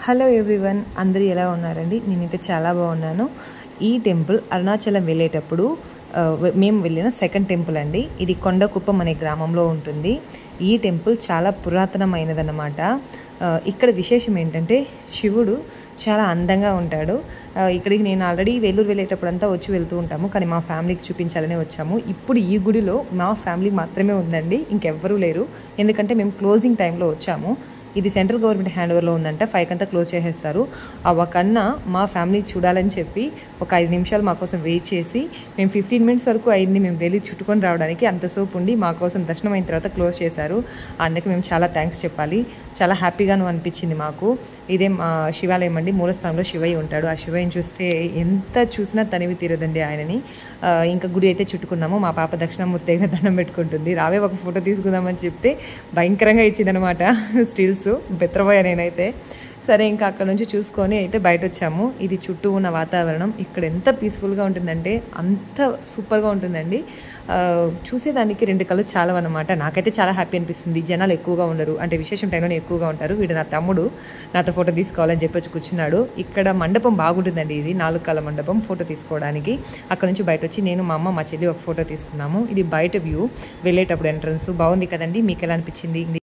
Hello everyone, అందరూ ఎలా ఉన్నారండి? నేనైతే చాలా బాగున్నాను. ఈ టెంపుల్ అరుణాచలం వెళ్ళేటప్పుడు మేము వెళ్ళిన సెకండ్ టెంపుల్ అండి. ఇది కొండకుప్పం అనే గ్రామంలో ఉంటుంది. ఈ టెంపుల్ చాలా పురాతనమైనదన్నమాట. ఇక్కడ విశేషం ఏంటంటే శివుడు చాలా అందంగా ఉంటాడు. ఇక్కడికి నేను ఆల్రెడీ వేలూరు వెళ్ళేటప్పుడంతా వచ్చి వెళ్తూ ఉంటాము, కానీ మా ఫ్యామిలీకి చూపించాలనే వచ్చాము. ఇప్పుడు ఈ గుడిలో మా ఫ్యామిలీ మాత్రమే ఉందండి, ఇంకెవ్వరూ లేరు. ఎందుకంటే మేము క్లోజింగ్ టైంలో వచ్చాము. ఇది సెంట్రల్ గవర్నమెంట్ హ్యాండ్ ఓవర్లో ఉందంట. 5 కంతా క్లోజ్ చేసేస్తారు. కన్నా మా ఫ్యామిలీ చూడాలని చెప్పి ఒక 5 నిమిషాలు మా కోసం వెయిట్ చేసి, మేము 15 మినిట్స్ వరకు అయింది మేము వెళ్ళి చుట్టుకొని రావడానికి. అంతసేపు ఉండి మా కోసం దర్శనం అయిన తర్వాత క్లోజ్ చేశారు. అందుకే మేము చాలా థ్యాంక్స్ చెప్పాలి. చాలా హ్యాపీగాను అనిపించింది మాకు. ఇదే శివాలయం అండి. మూలస్థానంలో శివయ్య ఉంటాడు. ఆ శివయ్యని చూస్తే ఎంత చూసినా తనివి తీరదండి ఆయనని. ఇంకా గుడి అయితే చుట్టుకున్నాము. మా పాప దక్షిణామూర్తి దగ్గర దండం పెట్టుకుంటుంది. రావే ఒక ఫోటో తీసుకుందామని చెప్తే భయంకరంగా ఇచ్చిందనమాట స్టిల్స్. బెత్తరపోయా నేనైతే. సరే, ఇంకా అక్కడ నుంచి చూసుకొని అయితే బయట వచ్చాము. ఇది చుట్టూ ఉన్న వాతావరణం ఇక్కడ ఎంత పీస్ఫుల్గా ఉంటుందంటే అంత సూపర్గా ఉంటుందండి. చూసేదానికి 2 కళ్ళు చాలా అనమాట. నాకైతే చాలా హ్యాపీ అనిపిస్తుంది. జనాలు ఎక్కువగా ఉండరు, అంటే విశేషం టైంలోనే ఎక్కువగా ఉంటారు. వీడు నా తమ్ముడు, నాతో ఫోటో తీసుకోవాలని చెప్పొచ్చి కూర్చున్నాడు. ఇక్కడ మండపం బాగుంటుందండి. ఇది 4 కాళ్ళ మండపం ఫోటో తీసుకోవడానికి. అక్కడ నుంచి బయట వచ్చి నేను, మా అమ్మ, మా చెల్లి ఒక ఫోటో తీసుకున్నాము. ఇది బయట వ్యూ, వెళ్ళేటప్పుడు ఎంట్రన్స్ బాగుంది కదండి. మీకు ఎలా అనిపించింది?